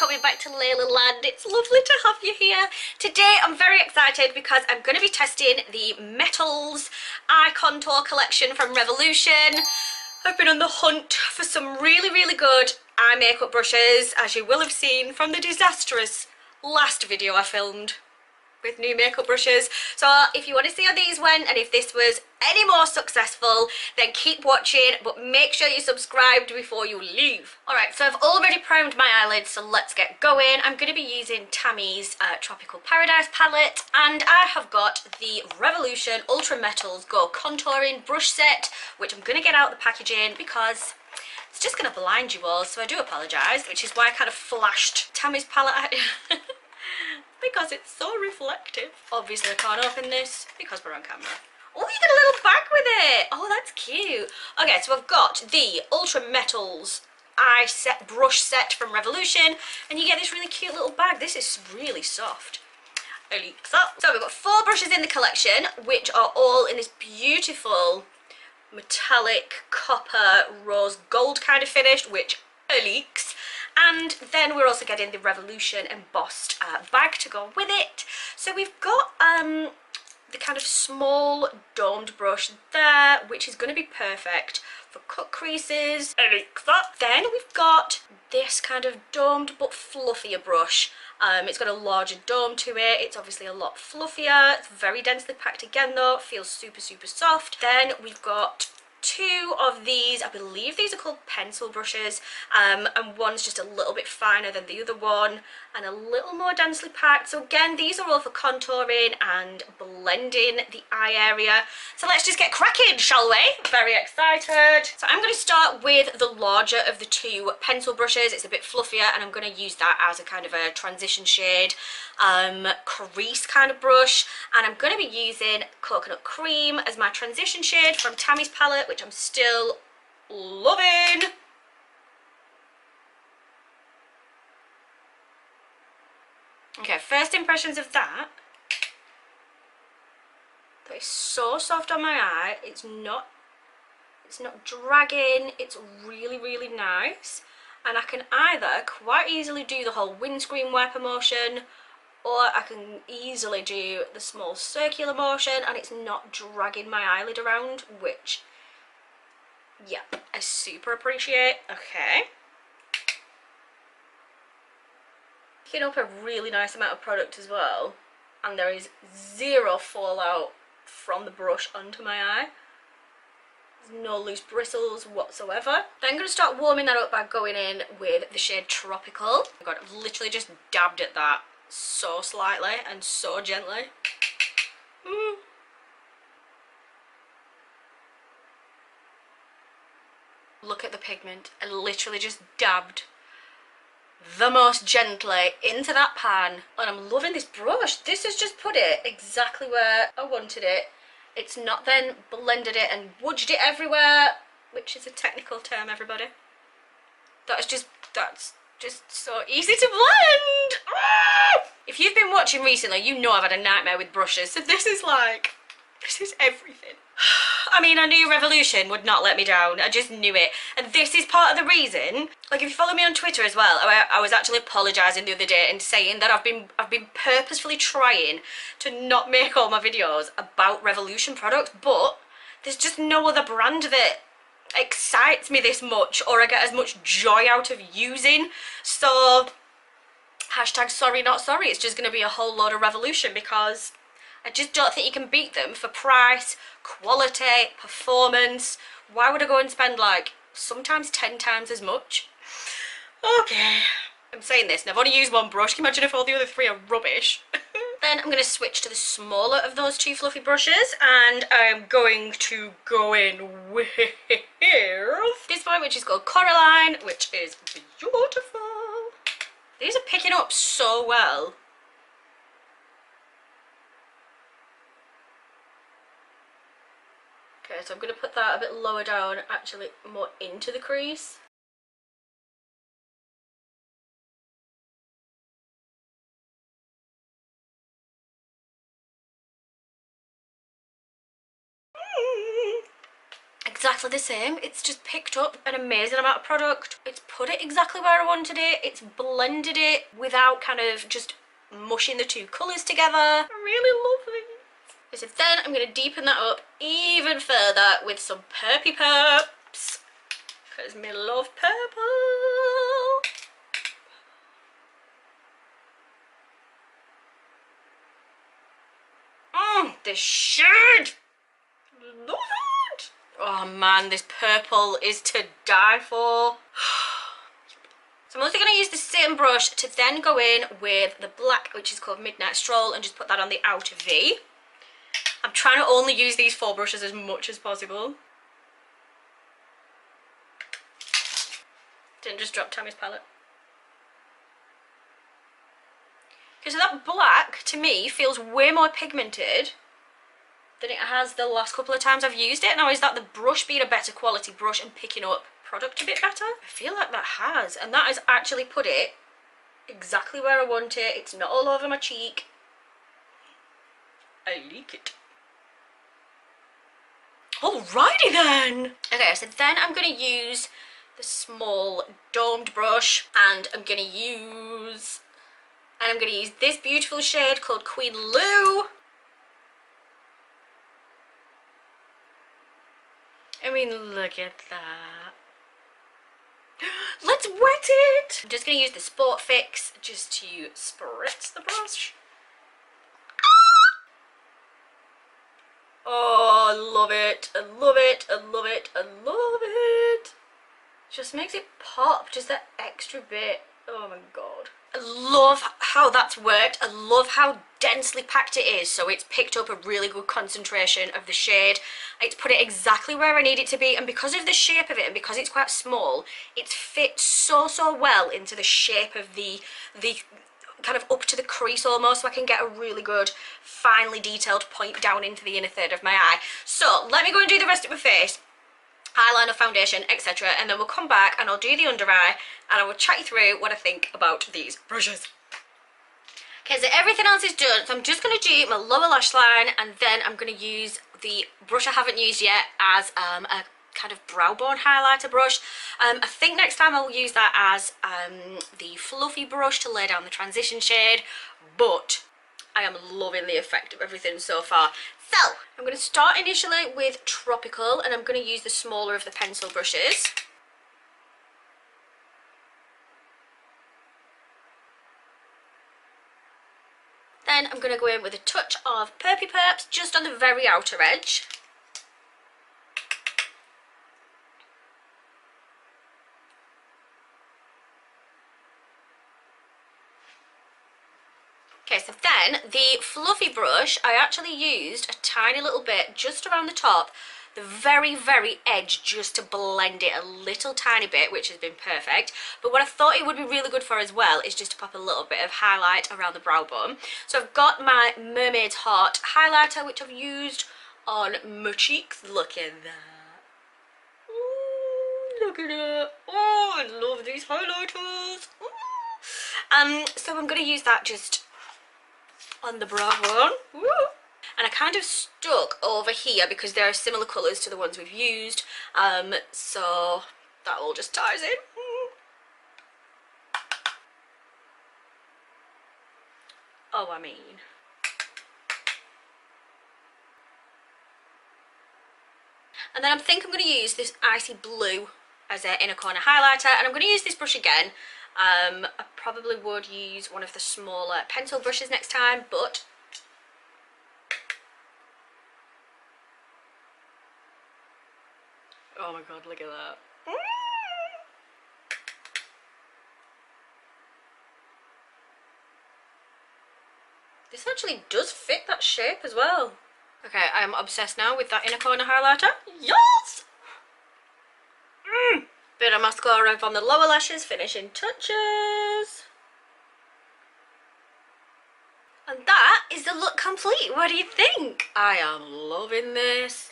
coming back to Leila Land. It's lovely to have you here. Today I'm very excited because I'm going to be testing the Metals Eye Contour collection from Revolution. I've been on the hunt for some really good eye makeup brushes, as you will have seen from the disastrous last video I filmed with new makeup brushes. So if you want to see how these went and if this was any more successful, then keep watching, but make sure you're subscribed before you leave. Alright, so I've already primed my eyelids, so let's get going. I'm going to be using Tammy's Tropical Paradise palette, and I have got the Revolution Ultra Metals Go Contouring Brush Set, which I'm going to get out the packaging because it's just going to blind you all, so I do apologise, which is why I kind of flashed Tammy's palette at you. Because it's so reflective. Obviously I can't open this because we're on camera. Oh, you get a little bag with it. Oh, that's cute. Okay, so I've got the Ultra Metals eye set brush set from Revolution, and you get this really cute little bag. This is really soft. So we've got 4 brushes in the collection, which are all in this beautiful metallic copper rose gold kind of finish, which leaks. And then we're also getting the Revolution embossed bag to go with it. So we've got the kind of small domed brush there, which is going to be perfect for cut creases. Then we've got this kind of domed but fluffier brush. It's got a larger dome to it. It's obviously a lot fluffier. It's very densely packed again though. It feels super soft. Then we've got 2 of these, I believe these are called pencil brushes, and one's just a little bit finer than the other one and a little more densely packed. So again, these are all for contouring and blending the eye area. So let's just get cracking, shall we? Very excited. So I'm going to start with the larger of the 2 pencil brushes. It's a bit fluffier and I'm going to use that as a kind of a transition shade crease kind of brush, and I'm going to be using Coconut Cream as my transition shade from Tammy's palette, which I'm still loving. Okay, first impressions of that. That is so soft on my eye. It's not dragging. It's really nice, and I can either quite easily do the whole windscreen wiper motion, or I can easily do the small circular motion and it's not dragging my eyelid around, which, yeah, I super appreciate. Okay. Picking up a really nice amount of product as well, and there is zero fallout from the brush onto my eye. There's no loose bristles whatsoever. Then I'm going to start warming that up by going in with the shade Tropical. Oh God, I've literally just dabbed at that so slightly and so gently. Look at the pigment. I literally just dabbed the most gently into that pan, and I'm loving this brush. This has just put it exactly where I wanted it. It's not then blended it and wudged it everywhere, which is a technical term, everybody. That's just so easy to blend. If you've been watching recently, you know I've had a nightmare with brushes, so this is everything. I mean, I knew Revolution would not let me down. I just knew it. And this is part of the reason. Like, if you follow me on Twitter as well, I was actually apologising the other day and saying that I've been purposefully trying to not make all my videos about Revolution products, but there's just no other brand that excites me this much or I get as much joy out of using. So hashtag sorry not sorry, it's just going to be a whole load of Revolution because I just don't think you can beat them for price, quality, performance. Why would I go and spend like sometimes 10 times as much? Okay, I'm saying this and I've only used 1 brush. Can you imagine if all the other 3 are rubbish? Then I'm going to switch to the smaller of those 2 fluffy brushes, and I'm going to go in with this one, which is called Coraline, which is beautiful. These are picking up so well. Okay, so I'm going to put that a bit lower down, actually more into the crease. exactly the same. It's just picked up an amazing amount of product. It's put it exactly where I wanted it. It's blended it without kind of just mushing the two colours together. I really love it. So then I'm going to deepen that up even further with some Purpy Purps, because me love purple. This shade! Love it! Oh man, this purple is to die for. So I'm also going to use the same brush to then go in with the black, which is called Midnight Stroll, and just put that on the outer V. I'm trying to only use these 4 brushes as much as possible. Didn't just drop Tammy's palette. Okay, so that black, to me, feels way more pigmented than it has the last couple of times I've used it. Now, is that the brush being a better quality brush and picking up product a bit better? I feel like that has, and that has actually put it exactly where I want it. It's not all over my cheek. I like it. Alrighty then! Okay, so then I'm going to use the small domed brush, and I'm going to use this beautiful shade called Queen Lou. I mean, look at that. Let's wet it! I'm just going to use the Sport Fix just to spritz the brush. Oh, I love it. I love it. I love it. I love it. Just makes it pop just that extra bit. Oh my god. I love how that's worked. I love how densely packed it is, so it's picked up a really good concentration of the shade. It's put it exactly where I need it to be, and because of the shape of it and because it's quite small, it's fit so well into the shape of the kind of up to the crease almost, so I can get a really good finely detailed point down into the inner third of my eye. So let me go and do the rest of my face, eyeliner, foundation, etc., and then we'll come back and I'll do the under eye and I will chat you through what I think about these brushes. Okay, so everything else is done, so I'm just going to do my lower lash line, and then I'm going to use the brush I haven't used yet as a kind of brow bone highlighter brush. I think next time I'll use that as the fluffy brush to lay down the transition shade, but I am loving the effect of everything so far. So I'm going to start initially with Tropical, and I'm going to use the smaller of the pencil brushes. Then I'm going to go in with a touch of Purpy Purps just on the very outer edge. Okay, so then the fluffy brush, I actually used a tiny little bit just around the top, the very edge, just to blend it a little tiny bit, which has been perfect. But what I thought it would be really good for as well is just to pop a little bit of highlight around the brow bone. So I've got my Mermaid's Heart highlighter, which I've used on my cheeks. Look at that. Ooh, look at it. Oh, I love these highlighters. Ooh. So I'm going to use that just on the brow bone. Woo. And I kind of stuck over here because they are similar colours to the ones we've used, so that all just ties in. Oh, I mean. And then I think I'm going to use this icy blue as an inner corner highlighter, and I'm going to use this brush again. I probably would use one of the smaller pencil brushes next time, but oh my god, look at that. This actually does fit that shape as well. Okay, I am obsessed now with that inner corner highlighter. Yes! Bit of mascara on the lower lashes, finishing touches. And that is the look complete. What do you think? I am loving this.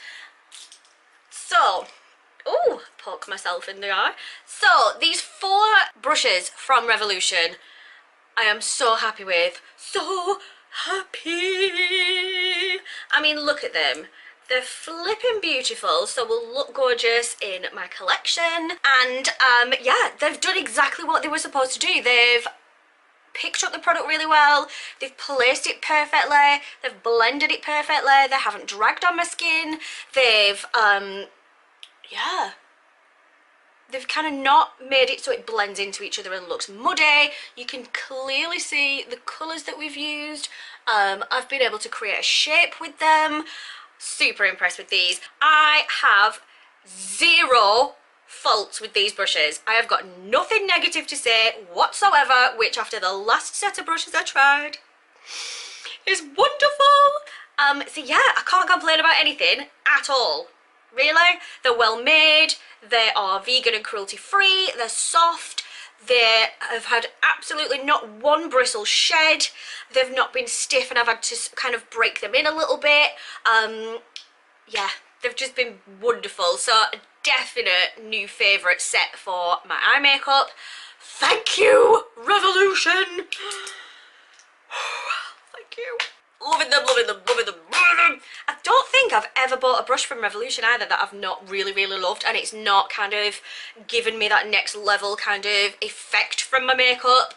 So, oh, poke myself in the eye. So, these 4 brushes from Revolution, I am so happy with. So happy. I mean, look at them. They're flipping beautiful, so will look gorgeous in my collection. And yeah, they've done exactly what they were supposed to do. They've picked up the product really well, they've placed it perfectly, they've blended it perfectly, they haven't dragged on my skin, they've yeah, they've kind of not made it so it blends into each other and looks muddy. You can clearly see the colours that we've used. I've been able to create a shape with them. Super impressed with these. I have zero faults with these brushes. I have got nothing negative to say whatsoever, which after the last set of brushes I tried is wonderful. So yeah, I can't complain about anything at all. Really, they're well made, they are vegan and cruelty free, they're soft, they have had absolutely not one bristle shed, they've not been stiff and I've had to kind of break them in a little bit. Yeah, they've just been wonderful. So a definite new favourite set for my eye makeup. Thank you, Revolution! Thank you. Loving them, loving them, loving them, loving them. I don't think I've ever bought a brush from Revolution either that I've not really, really loved, and it's not kind of given me that next level kind of effect from my makeup.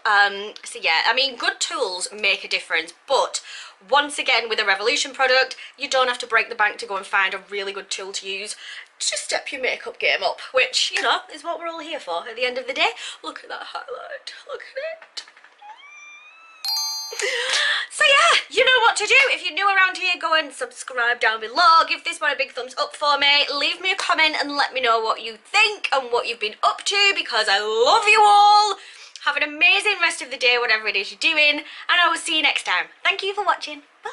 So yeah, I mean, good tools make a difference, but once again, with a Revolution product, you don't have to break the bank to go and find a really good tool to use to step your makeup game up, which, you know, is what we're all here for at the end of the day. Look at that highlight, look at it. So yeah, you know what to do. If you're new around here, go and subscribe down below. Give this one a big thumbs up for me. Leave me a comment and let me know what you think and what you've been up to, because I love you all. Have an amazing rest of the day, whatever it is you're doing, and I will see you next time. Thank you for watching. Bye.